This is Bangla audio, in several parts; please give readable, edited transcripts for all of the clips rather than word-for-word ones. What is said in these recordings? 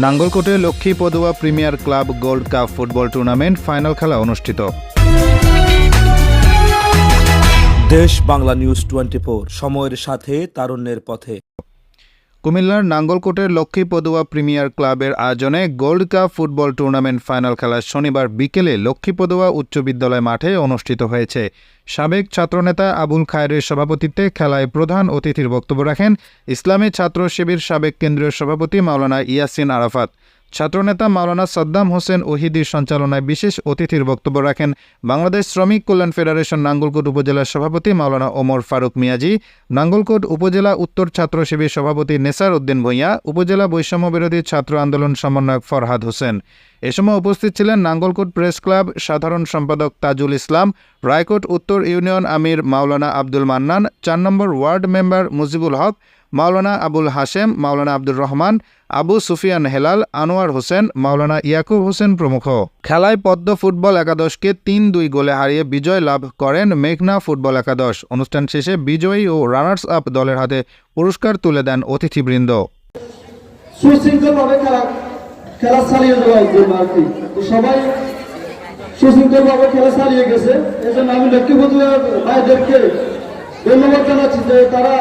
নাঙ্গলকোটে Lakshmi Padua premier club gold cup football tournament final খেলা অনুষ্ঠিত। দেশ বাংলা নিউজ 24, সময়ের সাথে তারুণ্যের পথে। কুমিল্লার নাঙ্গলকোটের লক্ষ্মী পদুয়া প্রিমিয়ার ক্লাবের আয়োজনে gold cup football tournament final খেলা শনিবার বিকেলে লক্ষ্মী পদুয়া উচ্চ বিদ্যালয় মাঠে অনুষ্ঠিত হয়েছে। সাবেক ছাত্রনেতা আবুল খায়েরের সভাপতিত্বে খেলায় প্রধান অতিথির বক্তব্য রাখেন ইসলামী ছাত্র শিবির সাবেক কেন্দ্রীয় সভাপতি মাওলানা ইয়াসিন আরাফাত। ছাত্রনেতা মাওলানা সাদ্দাম হোসেন ওহিদির সঞ্চালনায় বিশেষ অতিথির বক্তব্য রাখেন বাংলাদেশ শ্রমিক কল্যাণ ফেডারেশন নাঙ্গলকোট উপজেলার সভাপতি মাওলানা ওমর ফারুক মিয়াজি, নাঙ্গলকোট উপজেলা উত্তর ছাত্র শিবির সভাপতি নেসার উদ্দিন ভূঁইয়া, উপজেলা বৈষম্য বিরোধী ছাত্র আন্দোলন সমন্বয়ক ফরহাদ হোসেন। এ সময় উপস্থিত ছিলেন নাঙ্গলকোট প্রেস ক্লাব সাধারণ সম্পাদক তাজুল ইসলাম, রায়কোট উত্তর ইউনিয়ন আমির মাওলানা আব্দুল মান্নান, 4 নম্বর ওয়ার্ড মেম্বার মুজিবুল হক, মাওলানা আবুল হাশেম, মাওলানা আব্দুর রহমান, আবু সুফিয়ান হেলাল, আনোয়ার হোসেন, মাওলানা ইয়াকুব হোসেন প্রমুখ। খেলায় পদ্ম ফুটবল একাদশকে 3-2 গোলে হারিয়ে বিজয় লাভ করেন মেঘনা ফুটবল একাদশ। অনুষ্ঠান শেষে বিজয়ী ও রানার্স আপ দলের হাতে পুরস্কার তুলে দেন অতিথিবৃন্দ। সুশৃঙ্খলভাবে খেলা চালিয়ে যাওয়া সবাই সুশৃঙ্খলভাবে খেলা চালিয়ে গেছে। এজন্য আমি লক্ষ্মী পদুয়ার ভাইদেরকে ধন্যবাদ জানাচ্ছি যে তারা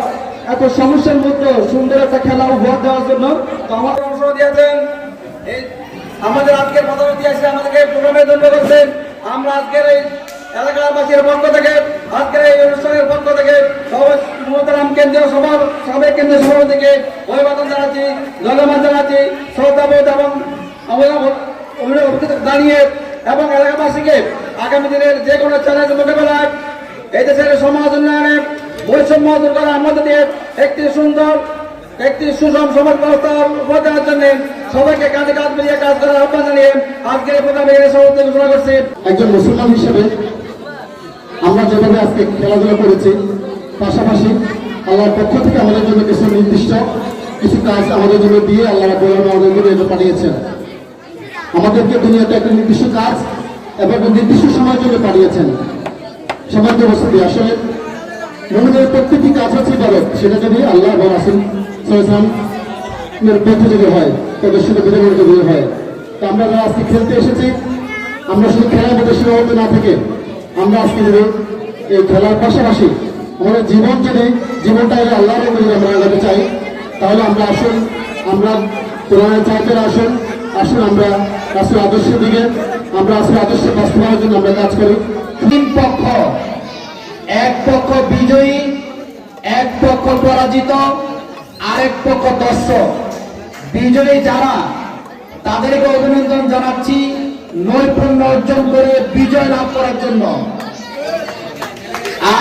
এত সমস্যার মধ্যে সুন্দর একটা খেলা উপহার দেওয়ার জন্য আমার অংশ দিয়েছেন। আমাদের আজকের প্রধান অতিথি এসে আমাদেরকে প্রোগ্রামে ধন্য করছেন। আমরা আজকের এই এলাকাবাসীর পক্ষ থেকে, আজকের এই অনুষ্ঠানের পক্ষ থেকে মোহতারাম কেন্দ্রীয় সভা সাবেক কেন্দ্রীয় সভাপতিকে অভিবাদন জানাচ্ছি, ধন্যবাদ জানাচ্ছি, শ্রদ্ধাবোধ এবং অভিনন্দন জানিয়ে এবং এলাকাবাসীকে আগামী দিনের যে কোনো চ্যালেঞ্জ মোকাবেলায় এই দেশের সমাজ উন্নয়নে বৈষম্য দূর করার মধ্যে দিয়ে একটি সুষম সমাজ ব্যবস্থা উপহার দেওয়ার জন্য সবাইকে কাঁধে কাঁধ মিলিয়ে কাজ করার আহ্বান জানিয়ে আজকের প্রোগ্রামে সভাপতি ঘোষণা করছি। একজন মুসলমান হিসেবে আমরা যেভাবে আজকে খেলাধুলা করেছি, পাশাপাশি আল্লাহর পক্ষ থেকে আমাদের জন্য কিছু নির্দিষ্ট কিছু কাজ আমাদের জন্য দিয়ে আল্লাহ আমাদেরকে পাঠিয়েছেন। আমাদেরকে দুনিয়াতে একটা নির্দিষ্ট কাজ এবং নির্দিষ্ট সময়ের জন্য পাঠিয়েছেন। সমাজ ব্যবস্থা আসলে মুমিনের প্রত্যেকটি কাজ হচ্ছে ইবাদত, সেটা যদি আল্লাহ এবং রাসূল সাল্লাল্লাহু আলাইহি ওয়াসাল্লামের পথে যদি হয়, তাদের সাথে বিধানের যদি হয়, তো আমরা যারা আজকে খেলতে এসেছি, আমরা শুধু খেলার মধ্যে সীমাবদ্ধ না থেকে আমরা আজকে যদি এই খেলার পাশাপাশি আমাদের জীবনটা আল্লাহর উপরে আমরা লাগাতে চাই, তাহলে আমরা কোরআনের চাইতে আসুন আমরা রাসূল আদর্শের দিকে, আমরা আসলে আদর্শ বাস্তবায়নের জন্য আমরা কাজ করি। তিন পক্ষ, এক পক্ষ বিজয়ী, এক পক্ষ পরাজিত, আরেক পক্ষ দর্শক। বিজয়ী যারা, তাদেরকে অভিনন্দন জানাচ্ছি নৈপুণ্য অর্জন করে বিজয় লাভ করার জন্য।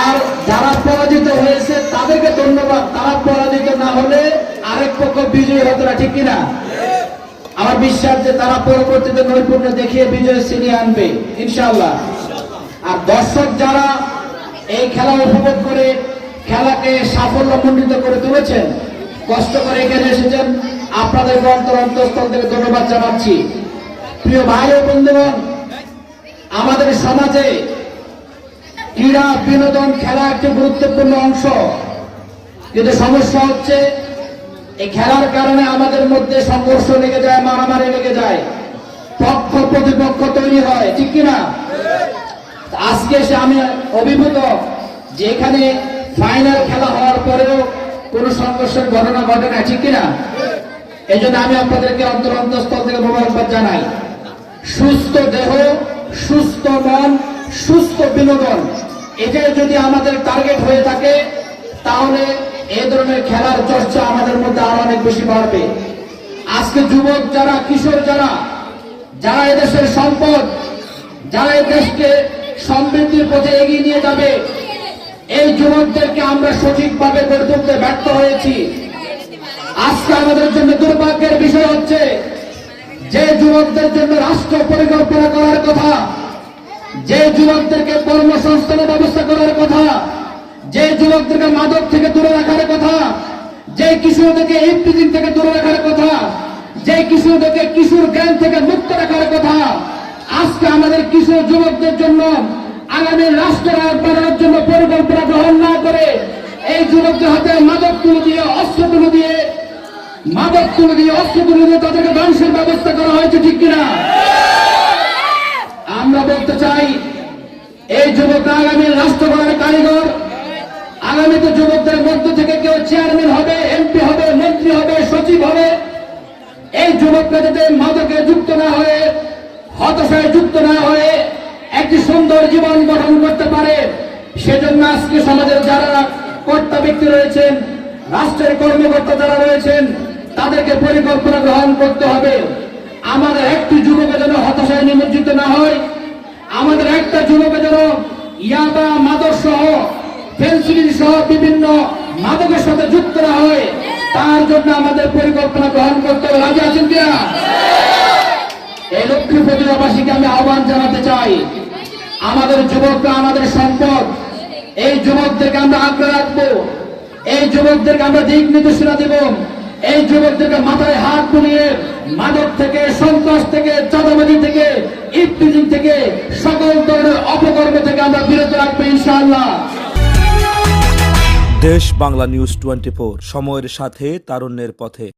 আর যারা পরাজিত হয়েছে তাদেরকে ধন্যবাদ, তারা পরাজিত না হলে আরেক পক্ষ বিজয়ী হতো না, ঠিক কিনা? আমার বিশ্বাস যে তারা পরবর্তীতে নৈপুণ্য দেখিয়ে বিজয় ছিনিয়ে আনবে ইনশাআল্লাহ। আর দর্শক যারা এই খেলা উপভোগ করে খেলাকে সাফল্যমণ্ডিত করে তুলেছেন, কষ্ট করে এখানে এসেছেন, আপনাদেরকে অন্তঃস্থল থেকে ধন্যবাদ জানাচ্ছি। প্রিয় ভাই ও বন্ধুগণ, আমাদের সমাজে ক্রীড়া বিনোদন খেলা একটি গুরুত্বপূর্ণ অংশ, কিন্তু সমস্যা হচ্ছে এই খেলার কারণে আমাদের মধ্যে সংঘর্ষ লেগে যায়, মারামারি লেগে যায়, পক্ষ প্রতিপক্ষ তৈরি হয়, ঠিক কিনা? আজকে এসে আমি অভিভূত যে এখানে ফাইনাল খেলা হওয়ার পরেও কোন সংঘর্ষের ঘটনা ঘটে না, ঠিক কিনা? এই জন্য আমি আপনাদেরকে অন্তঃস্থল থেকে মোবারকবাদ জানাই। সুস্থ দেহ, সুস্থ মন, সুস্থ বিনোদন, এটাই যদি আমাদের টার্গেট হয়ে থাকে, তাহলে এই ধরনের খেলার চর্চা আমাদের মধ্যে আরো অনেক বেশি বাড়বে। আজকে যুবক যারা, কিশোর যারা এদেশের সম্পদ, যারা এই দেশকে সমৃদ্ধির পথে এগিয়ে নিয়ে যাবে, এই যুবকদেরকে আমরা সঠিকভাবে গড়ে তুলতে ব্যর্থ হয়েছি। আজকে আমাদের জন্য দুর্ভাগ্যের বিষয় হচ্ছে যে যুবকদের জন্য রাষ্ট্র পরিকল্পনা করার কথা, যে যুবকদেরকে কর্মসংস্থানের ব্যবস্থা করার কথা, যে যুবকদেরকে মাদক থেকে দূরে রাখার কথা, যে কিশোরদেরকে ইফটিজিং থেকে দূরে রাখার কথা, যে কিশোরদেরকে কিশোর জ্ঞান থেকে মুক্ত রাখার কথা, আজকে আমাদের কিশোর যুবকদের জন্য আগামী রাষ্ট্র বানানোর জন্য পরিকল্পনা গ্রহণ না করে এই যুবকদের হাতে মাদক তুলে দিয়ে, অস্ত্র তুলে দিয়ে মাদক তুলে দিয়ে অস্ত্র তুলে দিয়ে তাদেরকে ধ্বংসের ব্যবস্থা করা হয়েছে, ঠিক কিনা? আমরা বলতে চাই এই যুবকরা আগামী রাষ্ট্র গঠনের কারিগর। আগামীতে যুবকদের মধ্য থেকে কেউ চেয়ারম্যান হবে, এমপি হবে, মন্ত্রী হবে, সচিব হবে। এই যুবকরা যাতে মাদকে যুক্ত না হয়ে, হতাশায় যুক্ত না হয়ে একটি সুন্দর জীবন গঠন করতে পারে, সেজন্য আজকে সমাজের যারা কর্তা ব্যক্তি রয়েছেন, রাষ্ট্রের কর্মকর্তা যারা রয়েছেন, তাদেরকে পরিকল্পনা গ্রহণ করতে হবে। আমাদের একটি যুবক যেন হতাশায় নিমজ্জিত না হয়, আমাদের একটা যুবক যেন ইয়াবা, মাদক সহ, ফেন্সিডিল সহ বিভিন্ন মাদকের সাথে যুক্ত না হয়, তার জন্য আমাদের পরিকল্পনা গ্রহণ করতে হবে। রাজি আছেন কিনা? এই লক্ষ্মী প্রতিমাবাসীকে আমি আহ্বান জানাতে চাই, আমাদের যুবকরা আমাদের সম্পদ। এই যুবকদেরকে আমরা আগ্রহ রাখবো, এই যুবকদেরকে আমরা দিক নির্দেশনা দেব, এই যুবকদেরকে মাথায় হাত বুলিয়ে মাদক থেকে, সন্ত্রাস থেকে, চাঁদাবাজি থেকে, ইফটিজিং থেকে, সকল ধরনের অপকর্ম থেকে আমরা বিরত রাখবো ইনশাআল্লাহ। দেশ বাংলা নিউজ 24, সময়ের সাথে তারুণ্যের পথে।